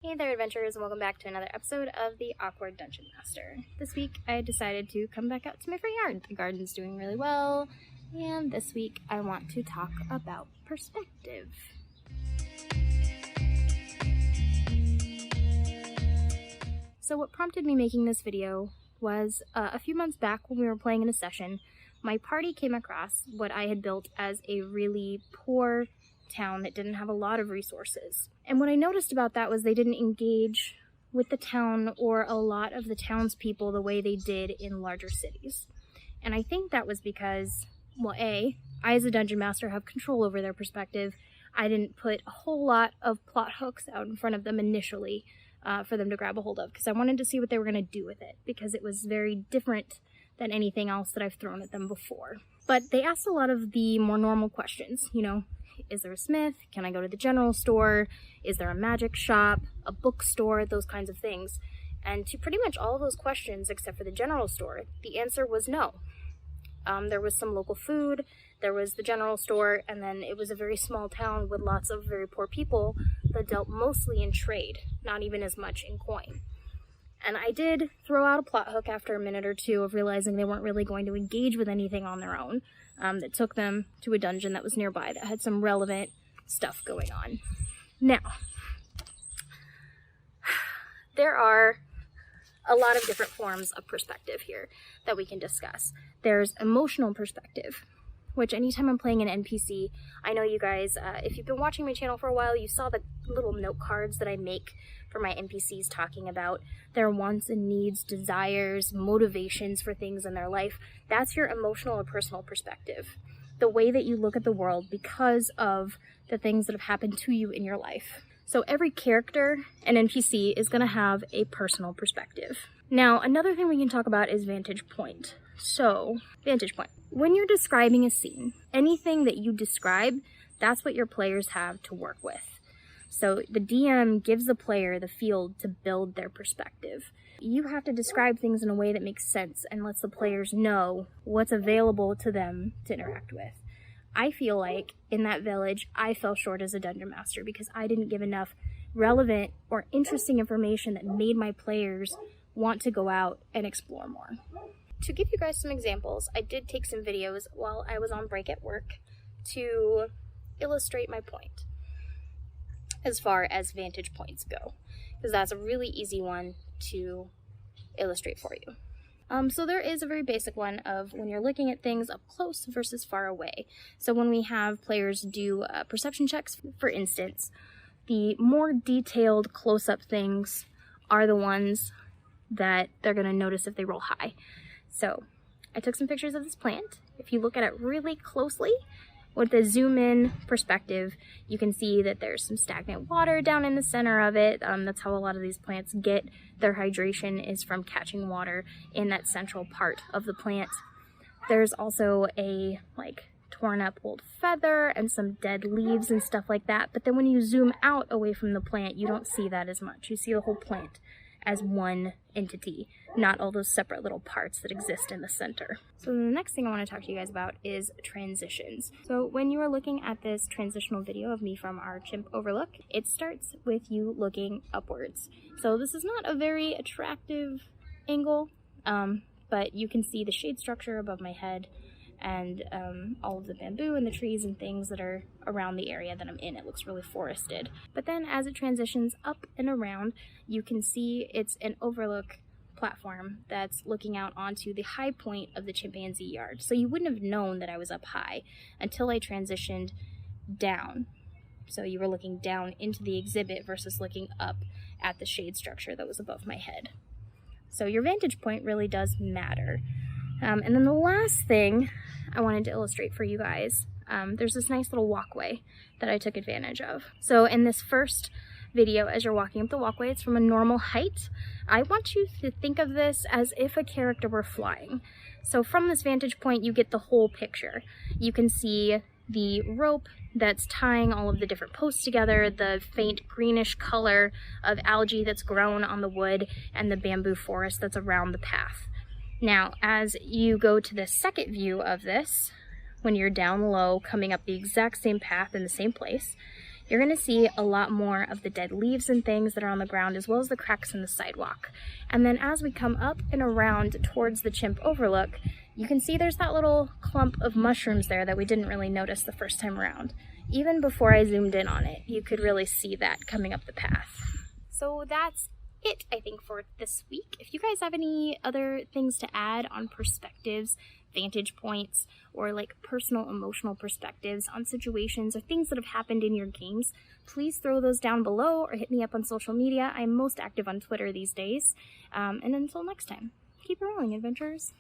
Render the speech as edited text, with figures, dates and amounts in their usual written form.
Hey there, adventurers, and welcome back to another episode of the Awkward Dungeon Master. This week, I decided to come back out to my front yard. The garden's doing really well, and this week, I want to talk about perspective. So what prompted me making this video was a few months back when we were playing in a session, my party came across what I had built as a really poor town that didn't have a lot of resources. And what I noticed about that was they didn't engage with the town or a lot of the townspeople the way they did in larger cities. And I think that was because, well, I as a dungeon master have control over their perspective. I didn't put a whole lot of plot hooks out in front of them initially for them to grab a hold of, because I wanted to see what they were going to do with it, because it was very different than anything else that I've thrown at them before. But they asked a lot of the more normal questions, you know, is there a smith? Can I go to the general store? Is there a magic shop? A bookstore? Those kinds of things. And to pretty much all of those questions, except for the general store, the answer was no. There was some local food, there was the general store, and then it was a very small town with lots of very poor people that dealt mostly in trade, not even as much in coin. And I did throw out a plot hook after a minute or two of realizing they weren't really going to engage with anything on their own. That took them to a dungeon that was nearby that had some relevant stuff going on. Now, there are a lot of different forms of perspective here that we can discuss. There's emotional perspective, which anytime I'm playing an NPC, I know you guys, if you've been watching my channel for a while, you saw the little note cards that I make for my NPCs talking about their wants and needs, desires, motivations for things in their life. That's your emotional or personal perspective. The way that you look at the world because of the things that have happened to you in your life. So every character and NPC is going to have a personal perspective. Now, another thing we can talk about is vantage point. So, vantage point. When you're describing a scene, anything that you describe, that's what your players have to work with. So the DM gives the player the field to build their perspective. You have to describe things in a way that makes sense and lets the players know what's available to them to interact with. I feel like in that village, I fell short as a dungeon master because I didn't give enough relevant or interesting information that made my players want to go out and explore more. To give you guys some examples, I did take some videos while I was on break at work to illustrate my point as far as vantage points go, because that's a really easy one to illustrate for you. So there is a very basic one of when you're looking at things up close versus far away. So when we have players do perception checks, for instance, the more detailed close-up things are the ones that they're going to notice if they roll high. So I took some pictures of this plant. If you look at it really closely, with the zoom in perspective, you can see that there's some stagnant water down in the center of it. That's how a lot of these plants get their hydration, is from catching water in that central part of the plant. There's also a torn up old feather and some dead leaves and stuff like that. But then when you zoom out away from the plant, you don't see that as much. You see the whole plant as one entity, not all those separate little parts that exist in the center. So the next thing I want to talk to you guys about is transitions. So when you are looking at this transitional video of me from our chimp overlook, it starts with you looking upwards. So this is not a very attractive angle, but you can see the shade structure above my head and all of the bamboo and the trees and things that are around the area that I'm in. It looks really forested. But then as it transitions up and around, you can see it's an overlook platform that's looking out onto the high point of the chimpanzee yard. So you wouldn't have known that I was up high until I transitioned down. So you were looking down into the exhibit versus looking up at the shade structure that was above my head. So your vantage point really does matter. And then the last thing I wanted to illustrate for you guys, there's this nice little walkway that I took advantage of. So in this first video, as you're walking up the walkway, it's from a normal height. I want you to think of this as if a character were flying. So from this vantage point, you get the whole picture. You can see the rope that's tying all of the different posts together, the faint greenish color of algae that's grown on the wood, and the bamboo forest that's around the path. Now, as you go to the second view of this, when you're down low, coming up the exact same path in the same place, you're going to see a lot more of the dead leaves and things that are on the ground, as well as the cracks in the sidewalk. And then as we come up and around towards the chimp overlook, you can see there's that little clump of mushrooms there that we didn't really notice the first time around. Even before I zoomed in on it, you could really see that coming up the path. So that's it, I think, for this week. If you guys have any other things to add on perspectives, vantage points, or like personal emotional perspectives on situations or things that have happened in your games, please throw those down below or hit me up on social media. I'm most active on Twitter these days. And until next time, keep rolling, adventurers.